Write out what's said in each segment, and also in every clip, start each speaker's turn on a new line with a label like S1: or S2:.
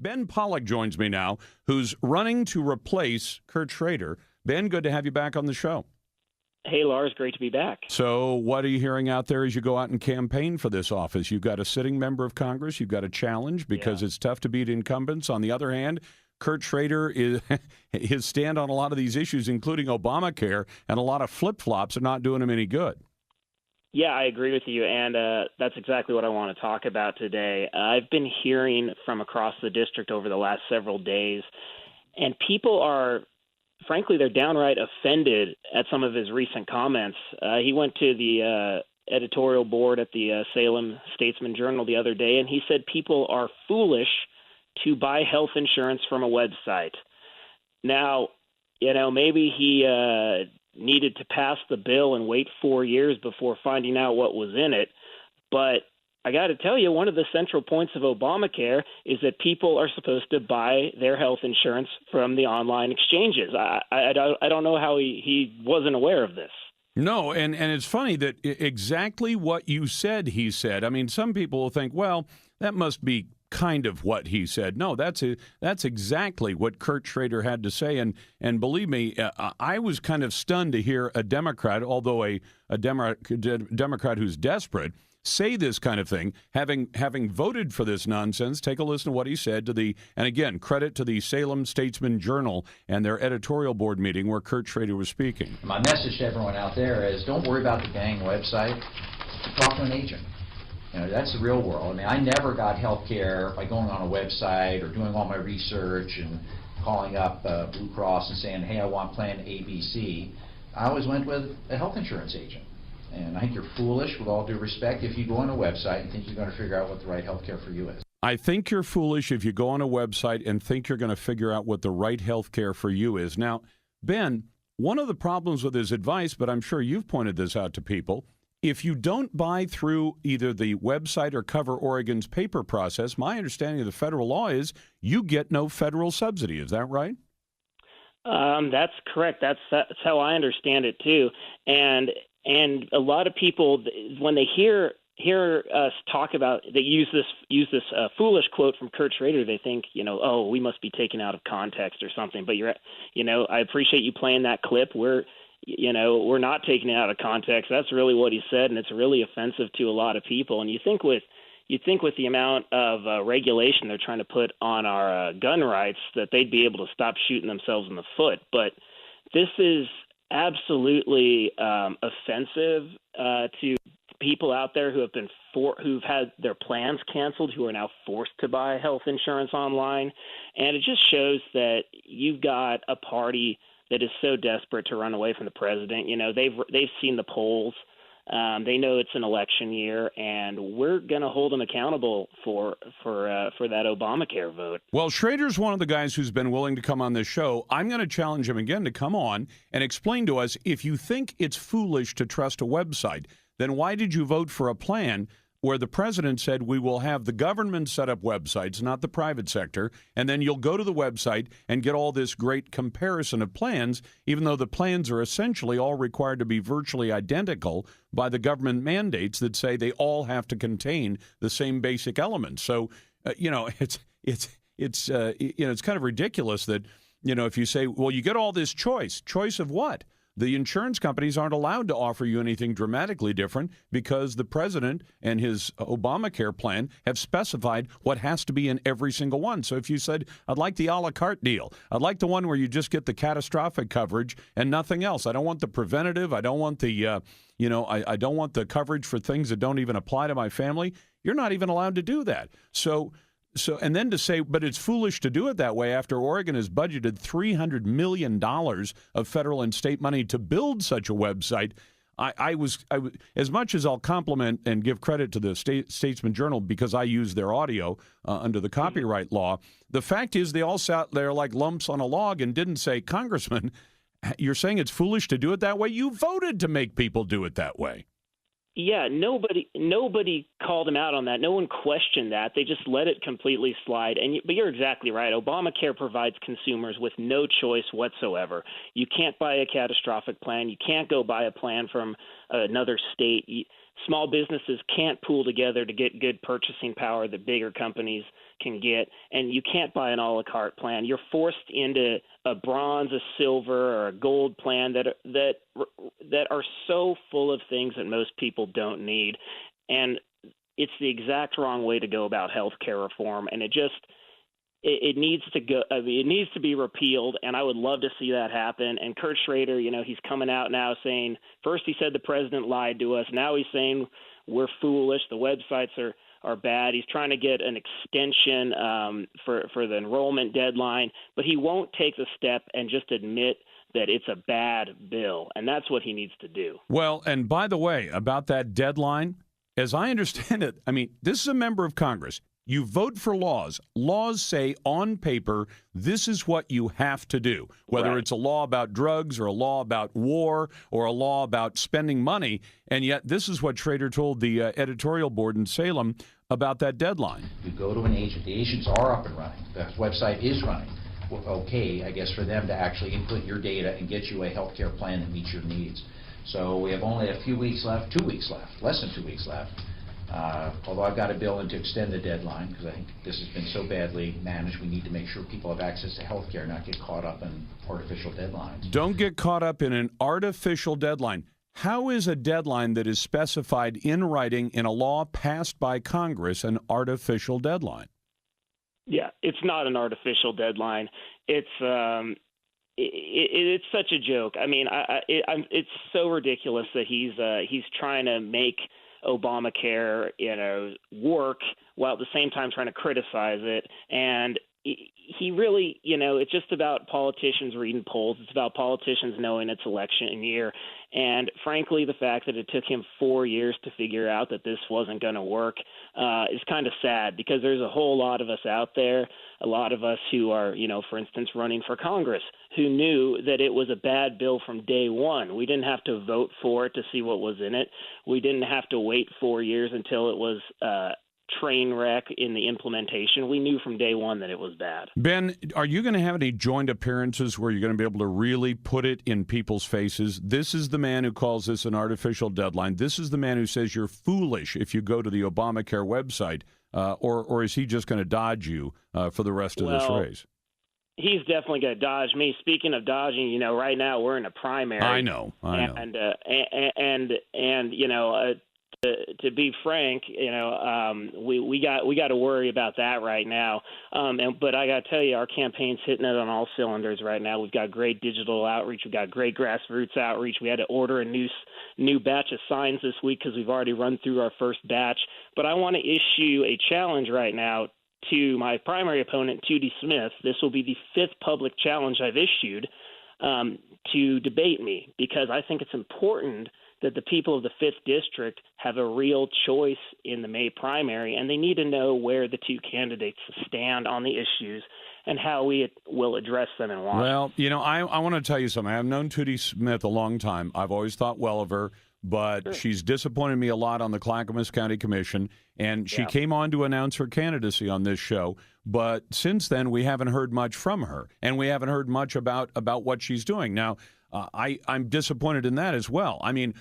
S1: Ben Pollock joins me now, who's running to replace Kurt Schrader. Ben, good to have you back on the show.
S2: Hey, Lars, great to be back.
S1: So what are you hearing out there as you go out and campaign for this office? You've got a sitting member of Congress. You've got a challenge because it's tough to beat incumbents. On the other hand, Kurt Schrader, his stand on a lot of these issues, including Obamacare, and a lot of flip-flops are not doing him any good.
S2: Yeah, I agree with you, and that's exactly what I want to talk about today. I've been hearing from across the district over the last several days, and people are, frankly, they're downright offended at some of his recent comments. He went to the editorial board at the Salem Statesman Journal the other day, and he said people are foolish to buy health insurance from a website. Now, maybe he needed to pass the bill and wait 4 years before finding out what was in it. But I got to tell you, one of the central points of Obamacare is that people are supposed to buy their health insurance from the online exchanges. I don't know how he wasn't aware of this.
S1: No, and it's funny that exactly what you said, he said. I mean, some people will think, well, that must be kind of what he said. No, that's exactly what Kurt Schrader had to say. And believe me, I was kind of stunned to hear a Democrat, although a Democrat who's desperate, say this kind of thing, having voted for this nonsense. Take a listen to what he said and again, credit to the Salem Statesman Journal and their editorial board meeting where Kurt Schrader was speaking.
S3: My message to everyone out there is don't worry about the dang website. Talk to an agent. That's the real world. I mean, I never got health care by going on a website or doing all my research and calling up Blue Cross and saying, hey, I want plan ABC. I always went with a health insurance agent. And I think you're foolish, with all due respect, if you go on a website and think you're going to figure out what the right health care for you is.
S1: I think you're foolish if you go on a website and think you're going to figure out what the right health care for you is. Now, Ben, one of the problems with his advice, but I'm sure you've pointed this out to people, if you don't buy through either the website or Cover Oregon's paper process, my understanding of the federal law is you get no federal subsidy. Is that right?
S2: That's correct. That's how I understand it too. And a lot of people, when they hear us talk about, they use this foolish quote from Kurt Schrader, they think, oh, we must be taken out of context or something. But I appreciate you playing that clip. We're not taking it out of context. That's really what he said, and it's really offensive to a lot of people. And you think with the amount of regulation they're trying to put on our gun rights that they'd be able to stop shooting themselves in the foot. But this is absolutely offensive to people out there who've had their plans canceled, who are now forced to buy health insurance online. And it just shows that you've got a party that is so desperate to run away from the president. They've seen the polls. They know it's an election year, and we're going to hold them accountable for that Obamacare vote.
S1: Well, Schrader's one of the guys who's been willing to come on this show. I'm going to challenge him again to come on and explain to us, if you think it's foolish to trust a website, then why did you vote for a plan where the president said we will have the government set up websites, not the private sector, and then you'll go to the website and get all this great comparison of plans, even though the plans are essentially all required to be virtually identical by the government mandates that say they all have to contain the same basic elements. So, it's kind of ridiculous that, if you say, well, you get all this choice of what? The insurance companies aren't allowed to offer you anything dramatically different because the president and his Obamacare plan have specified what has to be in every single one. So if you said, I'd like the a la carte deal, I'd like the one where you just get the catastrophic coverage and nothing else. I don't want the preventative. I don't want the, I don't want the coverage for things that don't even apply to my family. You're not even allowed to do that. So, and then to say, but it's foolish to do it that way after Oregon has budgeted $300 million of federal and state money to build such a website. I was as much as I'll compliment and give credit to the Statesman Journal because I use their audio under the copyright law. The fact is they all sat there like lumps on a log and didn't say, Congressman, you're saying it's foolish to do it that way? You voted to make people do it that way.
S2: Yeah, nobody called him out on that. No one questioned that. They just let it completely slide. But you're exactly right. Obamacare provides consumers with no choice whatsoever. You can't buy a catastrophic plan. You can't go buy a plan from another state. Small businesses can't pool together to get good purchasing power that bigger companies can get, and you can't buy an a la carte plan. You're forced into a bronze, a silver, or a gold plan that are so full of things that most people don't need, and it's the exact wrong way to go about health care reform, and it needs to go. I mean, it needs to be repealed, and I would love to see that happen. And Kurt Schrader, he's coming out now saying, first he said the president lied to us. Now he's saying we're foolish. The websites are bad. He's trying to get an extension for the enrollment deadline, but he won't take the step and just admit that it's a bad bill, and that's what he needs to do.
S1: Well, and by the way, about that deadline, as I understand it, I mean, this is a member of Congress. You vote for laws. Laws say on paper, this is what you have to do, whether
S2: Right.
S1: it's a law about drugs or a law about war or a law about spending money. And yet this is what Schrader told the editorial board in Salem about that deadline.
S3: You go to an agent. The agents are up and running. The website is running. Well, okay, I guess, for them to actually input your data and get you a health care plan that meets your needs. So we have only a few weeks left, 2 weeks left, less than 2 weeks left. Although I've got a bill in to extend the deadline because I think this has been so badly managed, we need to make sure people have access to health care, not get caught up in artificial deadlines.
S1: Don't get caught up in an artificial deadline. How is a deadline that is specified in writing in a law passed by Congress an artificial deadline?
S2: Yeah, it's not an artificial deadline. It's it's such a joke. I mean, it's so ridiculous that he's trying to make Obamacare, work while at the same time trying to criticize it. And he really, it's just about politicians reading polls. It's about politicians knowing it's election year. And frankly, the fact that it took him 4 years to figure out that this wasn't going to work is kind of sad, because there's a whole lot of us out there, a lot of us who are, for instance, running for Congress, who knew that it was a bad bill from day one. We didn't have to vote for it to see what was in it. We didn't have to wait 4 years until it was train wreck in the implementation. We knew from day one that it was bad.
S1: Ben, are you going to have any joint appearances where you're going to be able to really put it in people's faces? This is the man who calls this an artificial deadline. This is the man who says you're foolish if you go to the Obamacare website, or is he just going to dodge you for the rest of this race?
S2: He's definitely going to dodge me. Speaking of dodging, right now we're in a primary.
S1: I know.
S2: And to be frank, we got to worry about that right now. But I got to tell you, our campaign's hitting it on all cylinders right now. We've got great digital outreach. We've got great grassroots outreach. We had to order a new batch of signs this week because we've already run through our first batch. But I want to issue a challenge right now to my primary opponent, Tootie Smith. This will be the fifth public challenge I've issued to debate me, because I think it's important that the people of the 5th District have a real choice in the May primary, and they need to know where the two candidates stand on the issues and how we will address them in Washington.
S1: Well, I want to tell you something. I've known Tootie Smith a long time. I've always thought well of her, but
S2: Sure.
S1: She's disappointed me a lot on the Clackamas County Commission, and she came on to announce her candidacy on this show. But since then, we haven't heard much from her, and we haven't heard much about what she's doing. Now, I'm disappointed in that as well. I mean,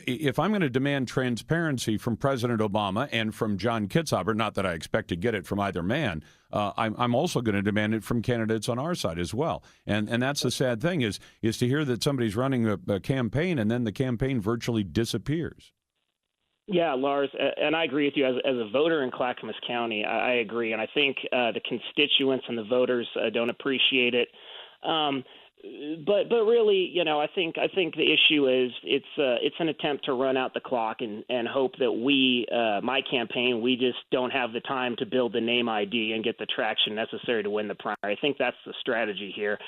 S1: if I'm going to demand transparency from President Obama and from John Kitzhaber, not that I expect to get it from either man, I'm also going to demand it from candidates on our side as well. And that's the sad thing is to hear that somebody's running a campaign and then the campaign virtually disappears.
S2: Yeah, Lars, and I agree with you. As a voter in Clackamas County, I agree, and I think the constituents and the voters don't appreciate it. But really, I think the issue is it's an attempt to run out the clock and hope that my campaign, we just don't have the time to build the name ID and get the traction necessary to win the primary. I think that's the strategy here.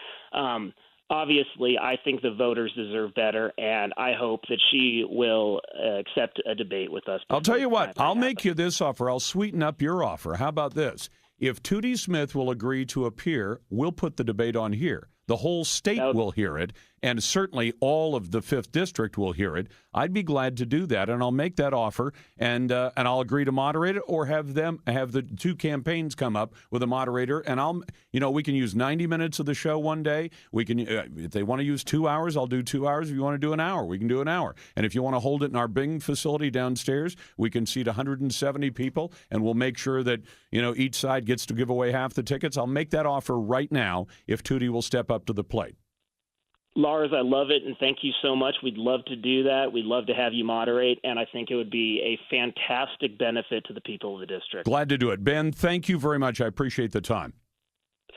S2: Obviously, I think the voters deserve better, and I hope that she will accept a debate with us.
S1: I'll tell you what, I'll make you this offer. I'll sweeten up your offer. How about this? If Tootie Smith will agree to appear, we'll put the debate on here. The whole state will hear it, and certainly all of the 5th District will hear it. I'd be glad to do that, and I'll make that offer, and I'll agree to moderate it, or have the two campaigns come up with a moderator, and we can use 90 minutes of the show one day. We can, if they want to use 2 hours, I'll do 2 hours. If you want to do an hour, we can do an hour. And if you want to hold it in our Bing facility downstairs, we can seat 170 people, and we'll make sure that each side gets to give away half the tickets. I'll make that offer right now if Tootie will step up to the plate.
S2: Lars, I love it, and thank you so much. We'd love to do that. We'd love to have you moderate, and I think it would be a fantastic benefit to the people of the district.
S1: Glad to do it. Ben, thank you very much. I appreciate the time.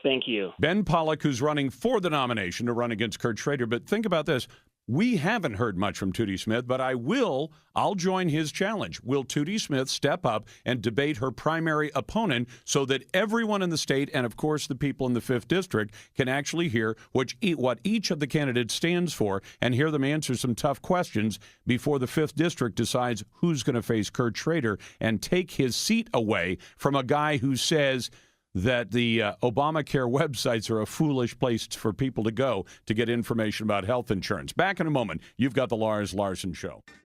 S2: Thank you.
S1: Ben Pollock, who's running for the nomination to run against Kurt Schrader. But think about this. We haven't heard much from Tootie Smith, but I'll join his challenge. Will Tootie Smith step up and debate her primary opponent so that everyone in the state, and of course the people in the 5th District, can actually hear what each of the candidates stands for and hear them answer some tough questions before the 5th District decides who's going to face Kurt Schrader and take his seat away from a guy who says that the Obamacare websites are a foolish place for people to go to get information about health insurance. Back in a moment. You've got the Lars Larson Show.